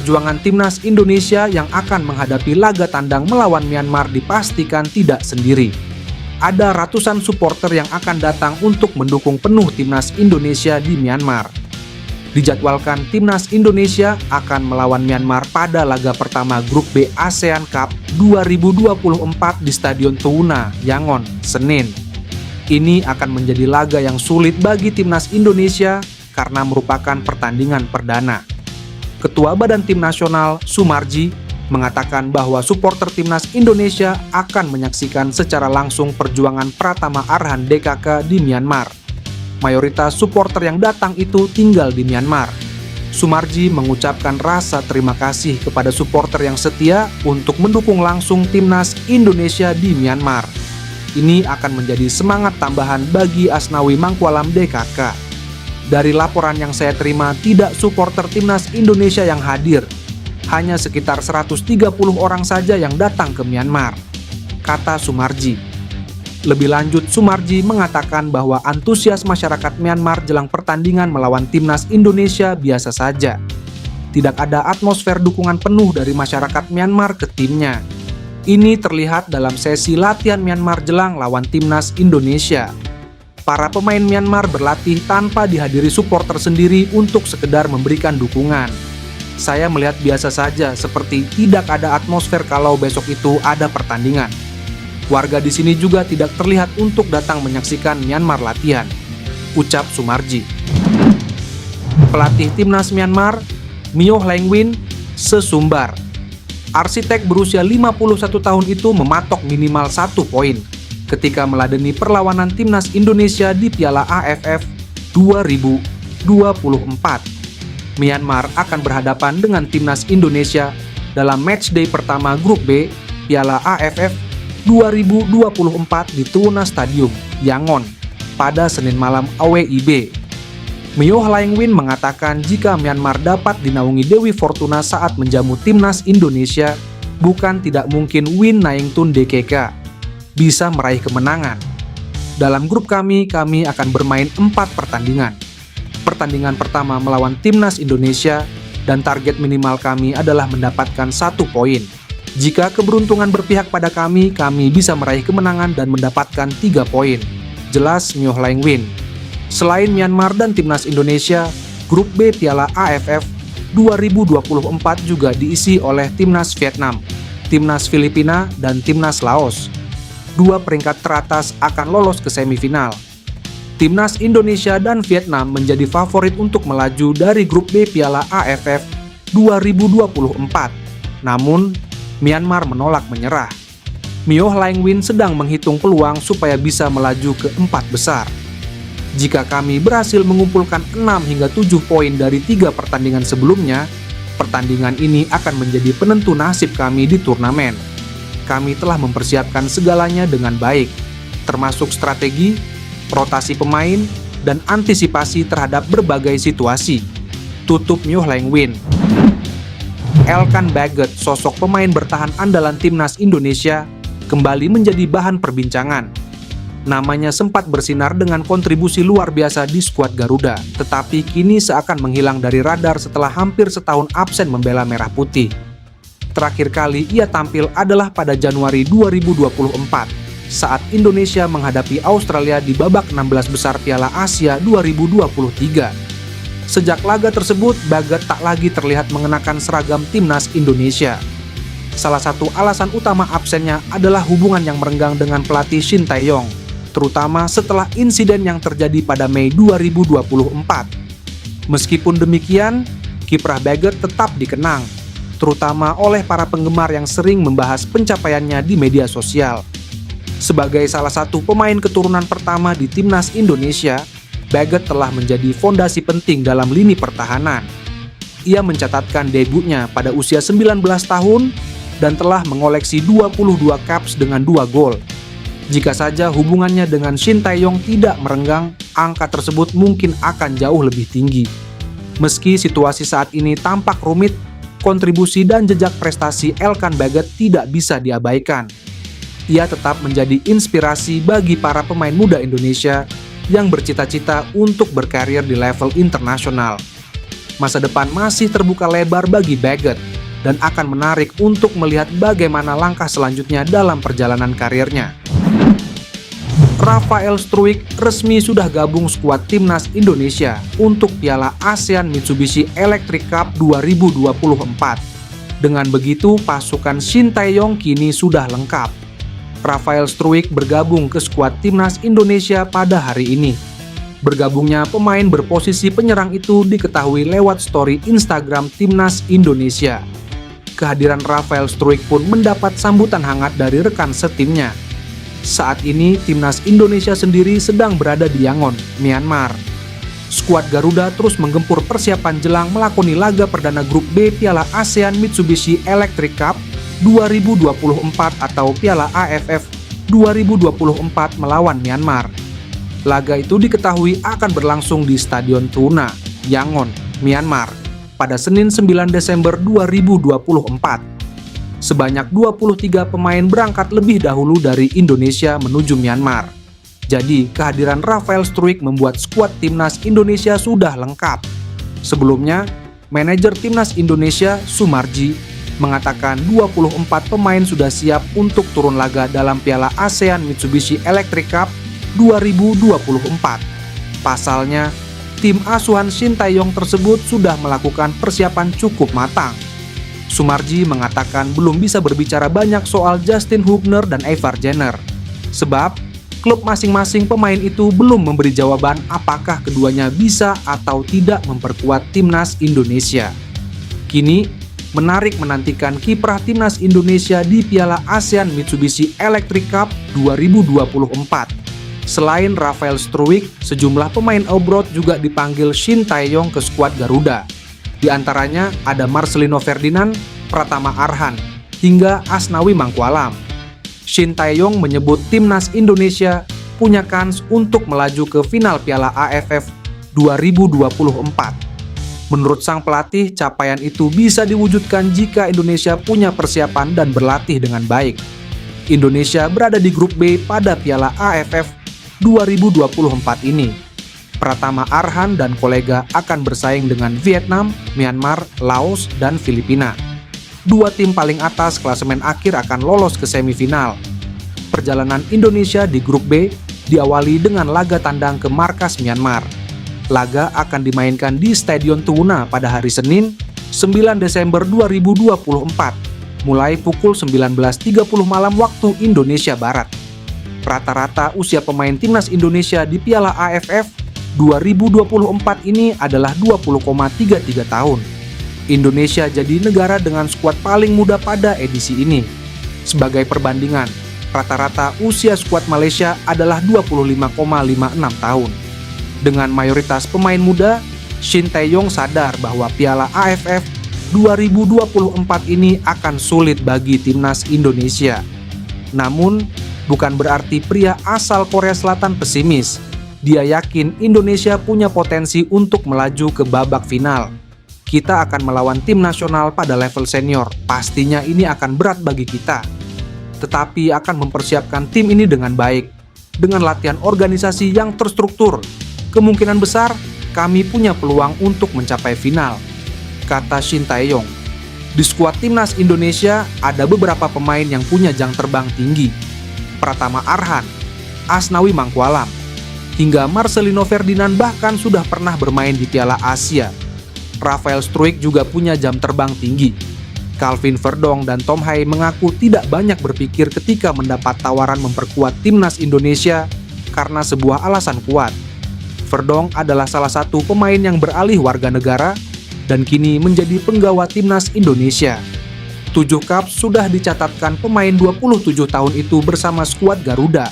perjuangan timnas Indonesia yang akan menghadapi laga tandang melawan Myanmar dipastikan tidak sendiri. Ada ratusan supporter yang akan datang untuk mendukung penuh timnas Indonesia di Myanmar. Dijadwalkan timnas Indonesia akan melawan Myanmar pada laga pertama Grup B ASEAN Cup 2024 di Stadion Toona, Yangon, Senin. Ini akan menjadi laga yang sulit bagi timnas Indonesia karena merupakan pertandingan perdana. Ketua Badan Tim Nasional, Sumarji, mengatakan bahwa supporter timnas Indonesia akan menyaksikan secara langsung perjuangan Pratama Arhan DKK di Myanmar. Mayoritas supporter yang datang itu tinggal di Myanmar. Sumarji mengucapkan rasa terima kasih kepada supporter yang setia untuk mendukung langsung timnas Indonesia di Myanmar. Ini akan menjadi semangat tambahan bagi Asnawi Mangkualam DKK. Dari laporan yang saya terima, tidak supporter timnas Indonesia yang hadir. Hanya sekitar 130 orang saja yang datang ke Myanmar, kata Sumarji. Lebih lanjut, Sumarji mengatakan bahwa antusias masyarakat Myanmar jelang pertandingan melawan timnas Indonesia biasa saja. Tidak ada atmosfer dukungan penuh dari masyarakat Myanmar ke timnya. Ini terlihat dalam sesi latihan Myanmar jelang lawan timnas Indonesia. Para pemain Myanmar berlatih tanpa dihadiri supporter sendiri untuk sekedar memberikan dukungan. Saya melihat biasa saja, seperti tidak ada atmosfer kalau besok itu ada pertandingan. Warga di sini juga tidak terlihat untuk datang menyaksikan Myanmar latihan, ucap Sumarji. Pelatih timnas Myanmar, Myo Hlaing Win, sesumbar. Arsitek berusia 51 tahun itu mematok minimal 1 poin ketika meladeni perlawanan timnas Indonesia di Piala AFF 2024. Myanmar akan berhadapan dengan timnas Indonesia dalam matchday pertama Grup B Piala AFF 2024 di Toona Stadium, Yangon, pada Senin malam WIB. Myo Hlaing Win mengatakan jika Myanmar dapat dinaungi Dewi Fortuna saat menjamu timnas Indonesia, bukan tidak mungkin Win Naing Tun DKK bisa meraih kemenangan. Dalam grup kami akan bermain 4 pertandingan. Pertandingan pertama melawan timnas Indonesia dan target minimal kami adalah mendapatkan 1 poin. Jika keberuntungan berpihak pada kami bisa meraih kemenangan dan mendapatkan 3 poin, jelas Myo Hlaing Win. Selain Myanmar dan timnas Indonesia, grup B Piala AFF 2024 juga diisi oleh timnas Vietnam, timnas Filipina, dan timnas Laos. 2 peringkat teratas akan lolos ke semifinal. Timnas Indonesia dan Vietnam menjadi favorit untuk melaju dari grup B Piala AFF 2024. Namun, Myanmar menolak menyerah. Myo Hlaing Win sedang menghitung peluang supaya bisa melaju ke 4 besar. Jika kami berhasil mengumpulkan 6 hingga 7 poin dari 3 pertandingan sebelumnya, pertandingan ini akan menjadi penentu nasib kami di turnamen. Kami telah mempersiapkan segalanya dengan baik, termasuk strategi, rotasi pemain, dan antisipasi terhadap berbagai situasi, tutup Myo Hlaing Win. Elkan Bagot, sosok pemain bertahan andalan timnas Indonesia, kembali menjadi bahan perbincangan. Namanya sempat bersinar dengan kontribusi luar biasa di skuad Garuda, tetapi kini seakan menghilang dari radar setelah hampir setahun absen membela Merah Putih. Terakhir kali ia tampil adalah pada Januari 2024 saat Indonesia menghadapi Australia di babak 16 besar Piala Asia 2023. Sejak laga tersebut, Bagot tak lagi terlihat mengenakan seragam timnas Indonesia. Salah satu alasan utama absennya adalah hubungan yang merenggang dengan pelatih Shin Tae-yong, terutama setelah insiden yang terjadi pada Mei 2024. Meskipun demikian, kiprah Bagot tetap dikenang, terutama oleh para penggemar yang sering membahas pencapaiannya di media sosial. Sebagai salah satu pemain keturunan pertama di timnas Indonesia, Bagot telah menjadi fondasi penting dalam lini pertahanan. Ia mencatatkan debutnya pada usia 19 tahun dan telah mengoleksi 22 caps dengan 2 gol. Jika saja hubungannya dengan Shin Tae-yong tidak merenggang, angka tersebut mungkin akan jauh lebih tinggi. Meski situasi saat ini tampak rumit, kontribusi dan jejak prestasi Elkan Bagot tidak bisa diabaikan. Ia tetap menjadi inspirasi bagi para pemain muda Indonesia yang bercita-cita untuk berkarir di level internasional. Masa depan masih terbuka lebar bagi Baggett dan akan menarik untuk melihat bagaimana langkah selanjutnya dalam perjalanan karirnya. Rafael Struijk resmi sudah gabung skuad timnas Indonesia untuk Piala ASEAN Mitsubishi Electric Cup 2024. Dengan begitu, pasukan Shin Tae-yong kini sudah lengkap. Rafael Struijk bergabung ke skuad timnas Indonesia pada hari ini. Bergabungnya pemain berposisi penyerang itu diketahui lewat story Instagram Timnas Indonesia. Kehadiran Rafael Struijk pun mendapat sambutan hangat dari rekan setimnya. Saat ini, Timnas Indonesia sendiri sedang berada di Yangon, Myanmar. Skuad Garuda terus menggempur persiapan jelang melakoni laga perdana grup B Piala ASEAN Mitsubishi Electric Cup 2024 atau Piala AFF 2024 melawan Myanmar. Laga itu diketahui akan berlangsung di Stadion Tuna, Yangon, Myanmar, pada Senin 9 Desember 2024. Sebanyak 23 pemain berangkat lebih dahulu dari Indonesia menuju Myanmar. Jadi, kehadiran Rafael Struijk membuat skuad timnas Indonesia sudah lengkap. Sebelumnya, manajer timnas Indonesia, Sumarji, mengatakan 24 pemain sudah siap untuk turun laga dalam Piala ASEAN Mitsubishi Electric Cup 2024. Pasalnya, tim asuhan Shin Tae-yong tersebut sudah melakukan persiapan cukup matang. Sumarji mengatakan belum bisa berbicara banyak soal Justin Hubner dan Ivar Jenner, sebab klub masing-masing pemain itu belum memberi jawaban apakah keduanya bisa atau tidak memperkuat timnas Indonesia. Kini, menarik menantikan kiprah timnas Indonesia di Piala ASEAN Mitsubishi Electric Cup 2024. Selain Rafael Struijk, sejumlah pemain abroad juga dipanggil Shin Tae-yong ke skuad Garuda. Di antaranya ada Marcelino Ferdinand, Pratama Arhan, hingga Asnawi Mangkualam. Shin Tae-yong menyebut timnas Indonesia punya kans untuk melaju ke final Piala AFF 2024. Menurut sang pelatih, capaian itu bisa diwujudkan jika Indonesia punya persiapan dan berlatih dengan baik. Indonesia berada di grup B pada Piala AFF 2024 ini. Pratama Arhan dan kolega akan bersaing dengan Vietnam, Myanmar, Laos, dan Filipina. Dua tim paling atas klasemen akhir akan lolos ke semifinal. Perjalanan Indonesia di grup B diawali dengan laga tandang ke markas Myanmar. Laga akan dimainkan di Stadion Tuna pada hari Senin, 9 Desember 2024, mulai pukul 19.30 malam waktu Indonesia Barat. Rata-rata usia pemain timnas Indonesia di Piala AFF 2024 ini adalah 20,33 tahun. Indonesia jadi negara dengan skuad paling muda pada edisi ini. Sebagai perbandingan, rata-rata usia skuad Malaysia adalah 25,56 tahun. Dengan mayoritas pemain muda, Shin Tae-yong sadar bahwa Piala AFF 2024 ini akan sulit bagi timnas Indonesia. Namun, bukan berarti pria asal Korea Selatan pesimis. Dia yakin Indonesia punya potensi untuk melaju ke babak final. Kita akan melawan tim nasional pada level senior. Pastinya ini akan berat bagi kita. Tetapi akan mempersiapkan tim ini dengan baik. Dengan latihan organisasi yang terstruktur, kemungkinan besar kami punya peluang untuk mencapai final, kata Shin Tae-yong. Di skuad timnas Indonesia ada beberapa pemain yang punya jam terbang tinggi. Pratama Arhan, Asnawi Mangkualam, hingga Marcelino Ferdinand bahkan sudah pernah bermain di Piala Asia. Rafael Struijk juga punya jam terbang tinggi. Calvin Verdong dan Tom Hae mengaku tidak banyak berpikir ketika mendapat tawaran memperkuat timnas Indonesia karena sebuah alasan kuat. Verdong adalah salah satu pemain yang beralih warga negara dan kini menjadi penggawa timnas Indonesia. 7 cup sudah dicatatkan pemain 27 tahun itu bersama skuad Garuda.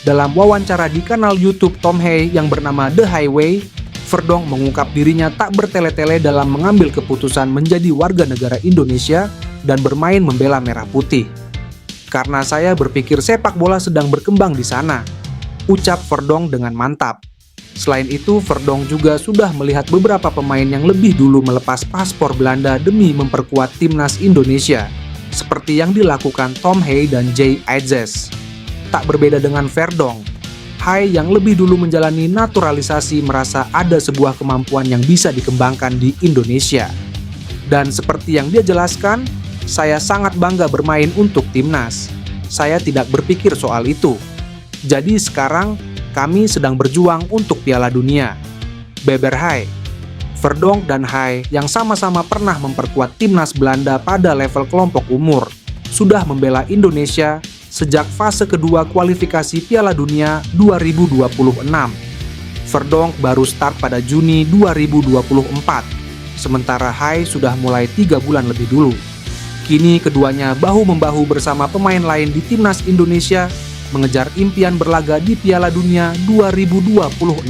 Dalam wawancara di kanal YouTube Tom Hae yang bernama The Highway, Verdong mengungkap dirinya tak bertele-tele dalam mengambil keputusan menjadi warga negara Indonesia dan bermain membela merah putih. Karena saya berpikir sepak bola sedang berkembang di sana, ucap Verdong dengan mantap. Selain itu, Verdong juga sudah melihat beberapa pemain yang lebih dulu melepas paspor Belanda demi memperkuat timnas Indonesia, seperti yang dilakukan Tom Hae dan Jay Itzes. Tak berbeda dengan Verdong, Hai yang lebih dulu menjalani naturalisasi merasa ada sebuah kemampuan yang bisa dikembangkan di Indonesia. Dan seperti yang dia jelaskan, saya sangat bangga bermain untuk timnas. Saya tidak berpikir soal itu. Jadi sekarang kami sedang berjuang untuk Piala Dunia. Beber Hai. Verdonk dan Hai yang sama-sama pernah memperkuat timnas Belanda pada level kelompok umur, sudah membela Indonesia sejak fase kedua kualifikasi Piala Dunia 2026. Verdonk baru start pada Juni 2024, sementara Hai sudah mulai 3 bulan lebih dulu. Kini keduanya bahu-membahu bersama pemain lain di timnas Indonesia mengejar impian berlaga di Piala Dunia 2026.